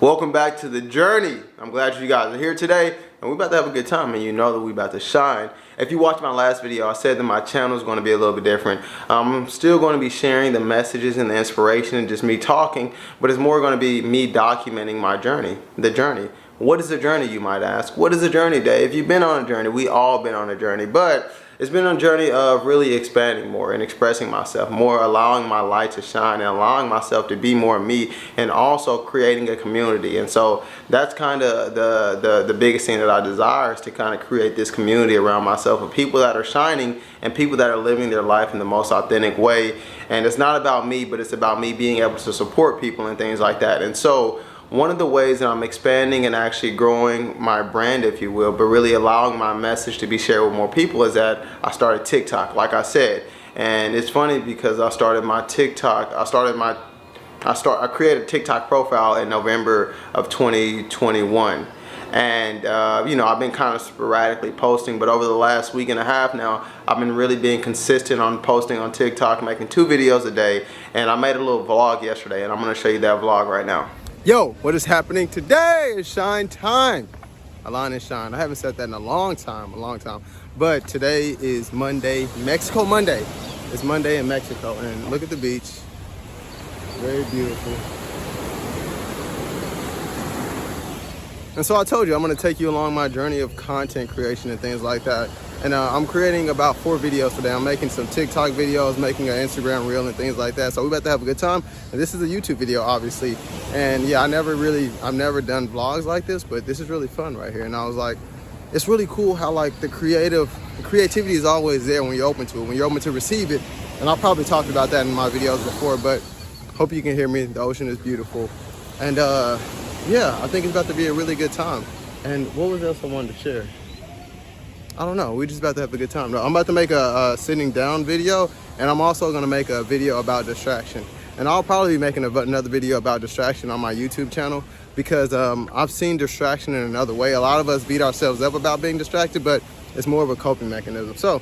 Welcome back to the journey. I'm glad you guys are here today, and we're about to have a good time, and you know that we're about to shine. If you watched my last video, I said that my channel is going to be a little bit different. I'm still going to be sharing the messages and the inspiration and just me talking, but it's more going to be me documenting my journey, the journey. What is the journey, you might ask? What is the journey, Dave? You've been on a journey. We all been on a journey, but it's been a journey of really expanding more and expressing myself more, allowing my light to shine and allowing myself to be more me, and also creating a community. And so that's kind of the biggest thing that I desire, is to kind of create this community around myself of people that are shining and people that are living their life in the most authentic way. And it's not about me, but it's about me being able to support people and things like that. And so one of the ways that I'm expanding and actually growing my brand, if you will, but really allowing my message to be shared with more people, is that I started TikTok, like I said. And it's funny because I started my TikTok, I created a TikTok profile in November of 2021. And you know, I've been kind of sporadically posting, but over the last week and a half now, I've been really being consistent on posting on TikTok, making 2 videos a day. And I made a little vlog yesterday, and I'm going to show you that vlog right now. Yo, what is happening today? Is shine time. Align and shine. I haven't said that in a long time. But today is Monday, Mexico Monday. It's Monday in Mexico, and look at the beach. Very beautiful. And so I told you I'm going to take you along my journey of content creation and things like that. And I'm creating about 4 videos today. I'm making some TikTok videos, making an Instagram reel and things like that. So we're about to have a good time. And this is a YouTube video, obviously. And yeah, I've never done vlogs like this, but this is really fun right here. And I was like, it's really cool how like the creativity is always there when you're open to it, when you're open to receive it. And I'll probably talk about that in my videos before, but hope you can hear me. The ocean is beautiful. And yeah, I think it's about to be a really good time. And what was else I wanted to share? I don't know, we're just about to have a good time. I'm about to make a sitting down video, and I'm also gonna make a video about distraction. And I'll probably be making another video about distraction on my YouTube channel, because I've seen distraction in another way. A lot of us beat ourselves up about being distracted, but it's more of a coping mechanism. So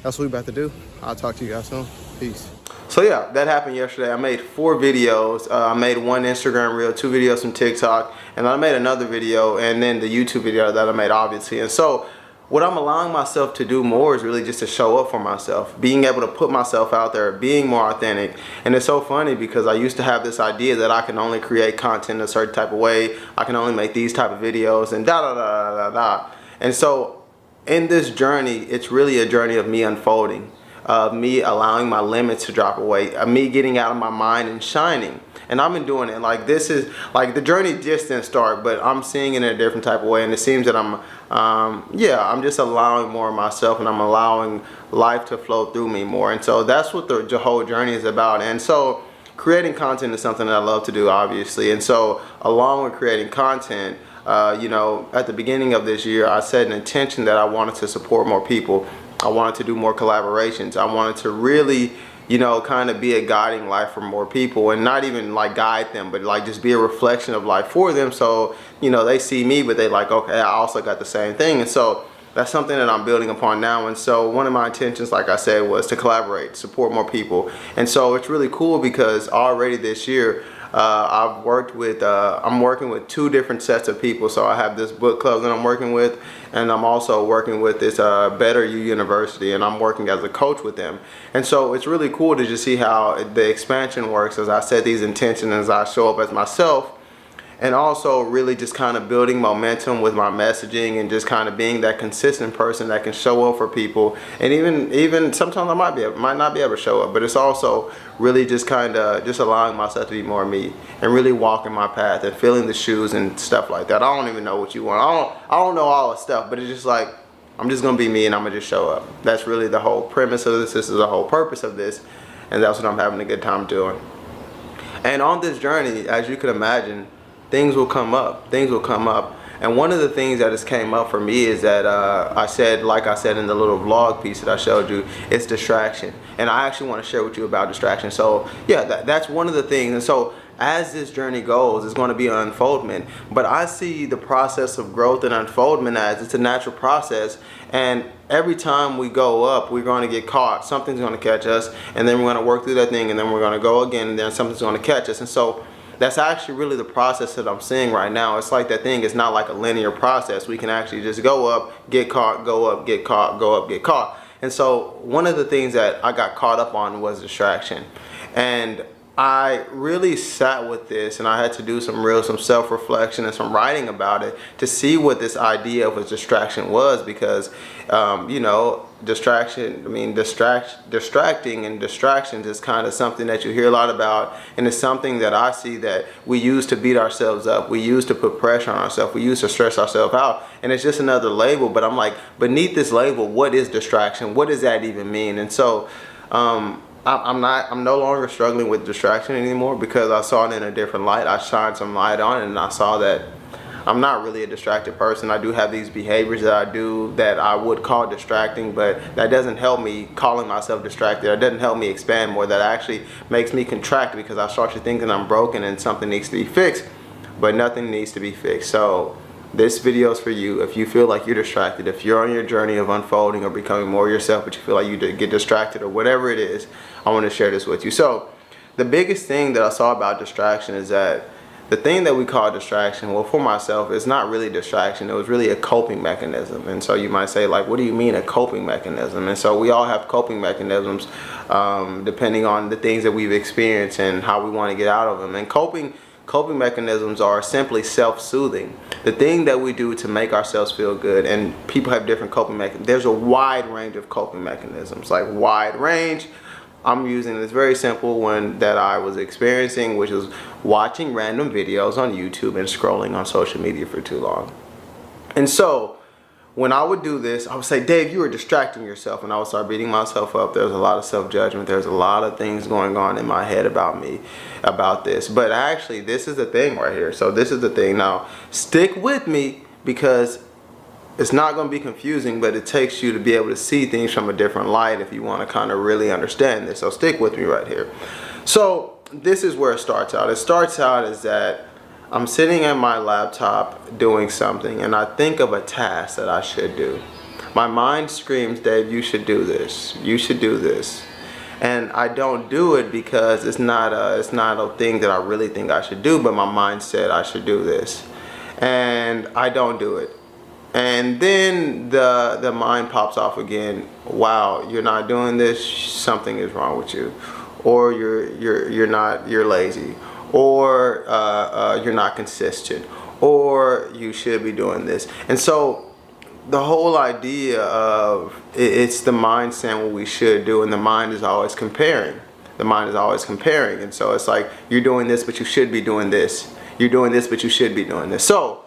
that's what we're about to do. I'll talk to you guys soon. Peace. So yeah, that happened yesterday. I made 4 videos. I made 1 Instagram reel, 2 videos from TikTok, and I made another video, and then the YouTube video that I made, obviously. And so what I'm allowing myself to do more is really just to show up for myself, being able to put myself out there, being more authentic. And it's so funny because I used to have this idea that I can only create content a certain type of way, I can only make these type of videos, and da da da da da. And so in this journey, it's really a journey of me unfolding, of me allowing my limits to drop away, of me getting out of my mind and shining. And I've been doing it. Like, this is like the journey just didn't start, but I'm seeing it in a different type of way. And it seems that I'm just allowing more of myself, and I'm allowing life to flow through me more. And so that's what the whole journey is about. And so creating content is something that I love to do, obviously. And so along with creating content, you know, at the beginning of this year, I set an intention that I wanted to support more people. I wanted to do more collaborations. I wanted to really, you know, kind of be a guiding light for more people, and not even like guide them, but like just be a reflection of life for them. So, you know, they see me, but they like, okay, I also got the same thing. And so that's something that I'm building upon now. And so one of my intentions, like I said, was to collaborate, support more people. And so it's really cool because already this year, I'm working with 2 different sets of people. So I have this book club that I'm working with, and I'm also working with this Better You University, and I'm working as a coach with them. And so it's really cool to just see how the expansion works as I set these intentions, as I show up as myself, and also really just kind of building momentum with my messaging, and just kind of being that consistent person that can show up for people. And even sometimes I might not be able to show up, but it's also really just kind of just allowing myself to be more me, and really walking my path and feeling the shoes and stuff like that. I don't even know what you want. I don't know all the stuff, but it's just like, I'm just gonna be me, and I'm gonna just show up. That's really the whole premise of this. This is the whole purpose of this, and that's what I'm having a good time doing. And on this journey, as you can imagine, things will come up. And one of the things that has came up for me is that like I said in the little vlog piece that I showed you, it's distraction. And I actually want to share with you about distraction. So yeah, that's one of the things. And so as this journey goes, it's going to be an unfoldment. But I see the process of growth and unfoldment as it's a natural process. And every time we go up, we're going to get caught. Something's going to catch us. And then we're going to work through that thing. And then we're going to go again. And then something's going to catch us. And so that's actually really the process that I'm seeing right now. It's like that thing is not like a linear process. We can actually just go up, get caught, go up, get caught, go up, get caught. And so one of the things that I got caught up on was distraction. And I really sat with this, and I had to do some self-reflection and some writing about it to see what this idea of a distraction was, because you know, distracting and distractions is kind of something that you hear a lot about, and it's something that I see that we use to beat ourselves up, we use to put pressure on ourselves, we use to stress ourselves out, and it's just another label. But I'm like, beneath this label, what is distraction? What does that even mean? And so I'm no longer struggling with distraction anymore, because I saw it in a different light. I shined some light on it, and I saw that I'm not really a distracted person. I do have these behaviors that I do that I would call distracting, but that doesn't help me calling myself distracted. It doesn't help me expand more. That actually makes me contract, because I start to think that I'm broken and something needs to be fixed, but nothing needs to be fixed. So this video is for you. If you feel like you're distracted, if you're on your journey of unfolding or becoming more yourself, but you feel like you get distracted or whatever it is, I want to share this with you. So the biggest thing that I saw about distraction is that the thing that we call distraction, well, for myself, it's not really distraction. It was really a coping mechanism. And so you might say, like, what do you mean a coping mechanism? And so we all have coping mechanisms depending on the things that we've experienced and how we want to get out of them. And coping mechanisms are simply self-soothing, the thing that we do to make ourselves feel good. And people have different coping mechanisms. There's a wide range of coping mechanisms, like wide range. I'm using this very simple one that I was experiencing, which is watching random videos on YouTube and scrolling on social media for too long. And so when I would do this, I would say, Dave, you are distracting yourself. And I would start beating myself up. There's a lot of self-judgment. There's a lot of things going on in my head about me, about this. But actually, this is the thing right here. So this is the thing. Now, stick with me, because it's not going to be confusing, but it takes you to be able to see things from a different light if you want to kind of really understand this. So stick with me right here. So this is where it starts out. It starts out is that I'm sitting at my laptop doing something, and I think of a task that I should do. My mind screams, Dave, you should do this. You should do this. And I don't do it because it's not a thing that I really think I should do, but my mind said I should do this. And I don't do it. And then the mind pops off again. Wow, you're not doing this. Something is wrong with you, or you're lazy, or you're not consistent, or you should be doing this. And so the whole idea of it's the mind saying what we should do, and the mind is always comparing. The mind is always comparing, and so it's like, you're doing this, but you should be doing this. You're doing this, but you should be doing this. So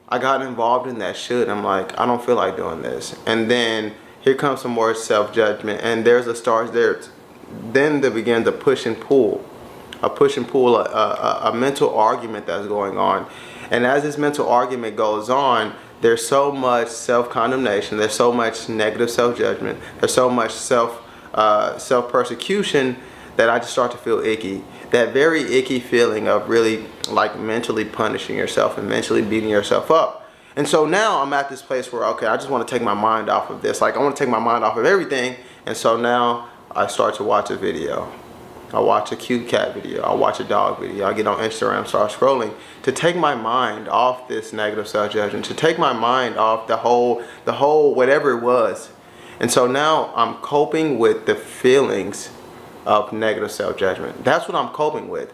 I got involved in that should. I'm like, I don't feel like doing this. And then here comes some more self-judgment, and there's a start there. Then there begins a push and pull, a mental argument that's going on. And as this mental argument goes on, there's so much self-condemnation, there's so much negative self-judgment, there's so much self-persecution that I just start to feel icky. That very icky feeling of really like mentally punishing yourself and mentally beating yourself up. And so now I'm at this place where, okay, I just want to take my mind off of this. Like, I want to take my mind off of everything. And so now I start to watch a video. I watch a cute cat video. I watch a dog video. I get on Instagram, start scrolling to take my mind off this negative self-judgment, to take my mind off the whole whatever it was. And so now I'm coping with the feelings of negative self-judgment. That's what I'm coping with.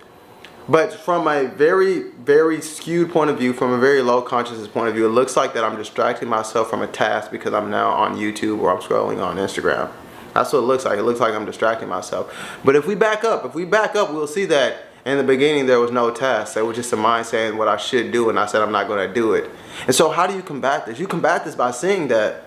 But from a very, very skewed point of view, from a very low consciousness point of view, it looks like that I'm distracting myself from a task because I'm now on YouTube or I'm scrolling on Instagram. That's what it looks like. It looks like I'm distracting myself. But if we back up, we'll see that in the beginning there was no task. There was just a mind saying what I should do, and I said I'm not going to do it. And so how do you combat this? You combat this by seeing that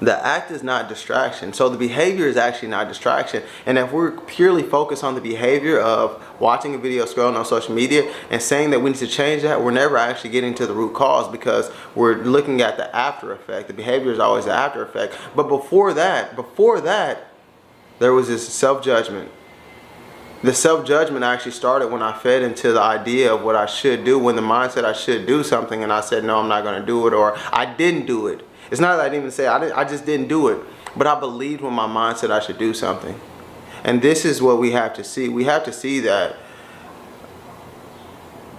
the act is not distraction. So the behavior is actually not distraction. And if we're purely focused on the behavior of watching a video, scrolling on social media, and saying that we need to change that, we're never actually getting to the root cause, because we're looking at the after effect. The behavior is always the after effect. But before that, there was this self-judgment. The self-judgment actually started when I fed into the idea of what I should do, when the mind said I should do something and I said, no, I'm not going to do it, or I didn't do it. It's not that I didn't even say I just didn't do it, but I believed when my mind said I should do something. And this is what we have to see. We have to see that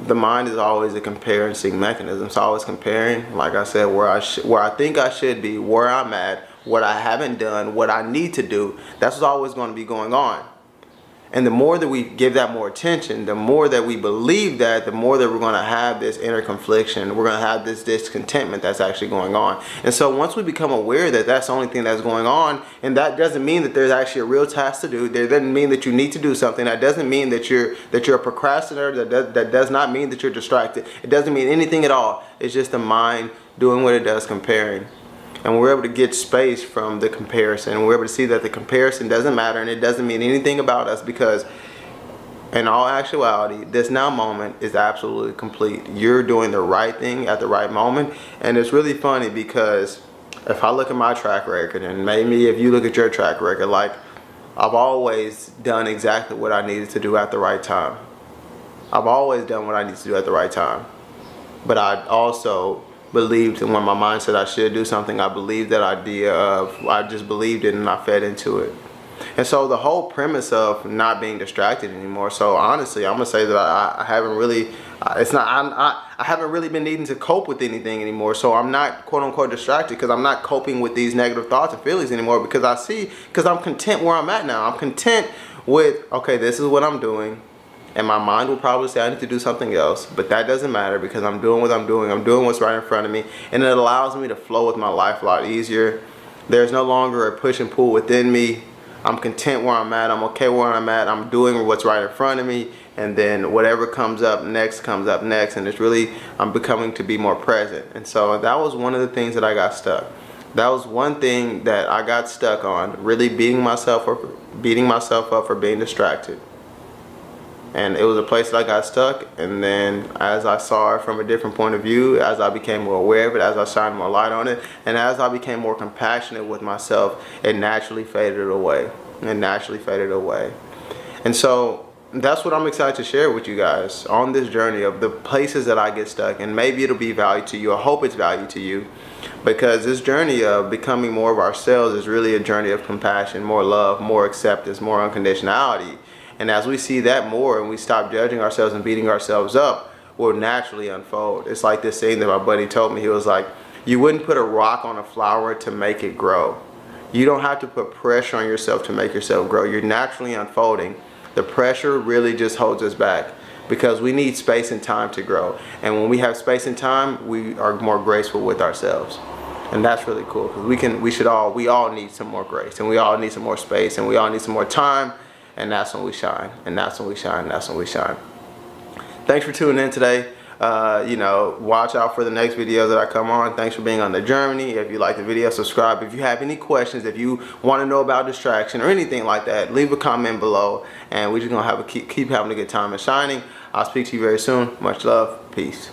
the mind is always a compare and seek mechanism. It's always comparing, like I said, where I think I should be, where I'm at, what I haven't done, what I need to do. That's what's always going to be going on. And the more that we give that more attention, the more that we believe that, the more that we're going to have this inner confliction. We're going to have this discontentment that's actually going on. And so once we become aware that that's the only thing that's going on, and that doesn't mean that there's actually a real task to do. That doesn't mean that you need to do something. That doesn't mean that you're a procrastinator. That does not mean that you're distracted. It doesn't mean anything at all. It's just the mind doing what it does, comparing. And we're able to get space from the comparison, and we're able to see that the comparison doesn't matter and it doesn't mean anything about us, because in all actuality, this now moment is absolutely complete. You're doing the right thing at the right moment. And it's really funny because if I look at my track record, and maybe if you look at your track record, like, I've always done exactly what I needed to do at the right time. I've always done what I need to do at the right time. But I also believed, and when my mind said I should do something, I believed that idea of, I just believed it and I fed into it. And so the whole premise of not being distracted anymore. So honestly, I'm gonna say that I haven't really, I haven't really been needing to cope with anything anymore. So I'm not quote unquote distracted, because I'm not coping with these negative thoughts and feelings anymore, because I'm content where I'm at now. I'm content with, okay, this is what I'm doing. And my mind will probably say I need to do something else, but that doesn't matter, because I'm doing what I'm doing. I'm doing what's right in front of me, and it allows me to flow with my life a lot easier. There's no longer a push and pull within me. I'm content where I'm at. I'm okay where I'm at. I'm doing what's right in front of me, and then whatever comes up next. And it's really, I'm becoming to be more present. And so that was one of the things that I got stuck. That was one thing that I got stuck on, really beating myself up for being distracted. And it was a place that I got stuck, and then as I saw it from a different point of view, as I became more aware of it, as I shined more light on it, and as I became more compassionate with myself, it naturally faded away. And so that's what I'm excited to share with you guys on this journey of the places that I get stuck. And maybe it'll be value to you. I hope it's value to you, because this journey of becoming more of ourselves is really a journey of compassion, more love, more acceptance, more unconditionality. And as we see that more and we stop judging ourselves and beating ourselves up, will naturally unfold. It's like this thing that my buddy told me. He was like, you wouldn't put a rock on a flower to make it grow. You don't have to put pressure on yourself to make yourself grow. You're naturally unfolding. The pressure really just holds us back, because we need space and time to grow. And when we have space and time, we are more graceful with ourselves. And that's really cool, because we all need some more grace, and we all need some more space, and we all need some more time. And that's when we shine. Thanks for tuning in today. Watch out for the next videos that I come on. Thanks for being on the journey. If you like the video, subscribe. If you have any questions, if you want to know about distraction or anything like that, leave a comment below, and we're just gonna keep having a good time and shining. I'll speak to you very soon. Much love. Peace.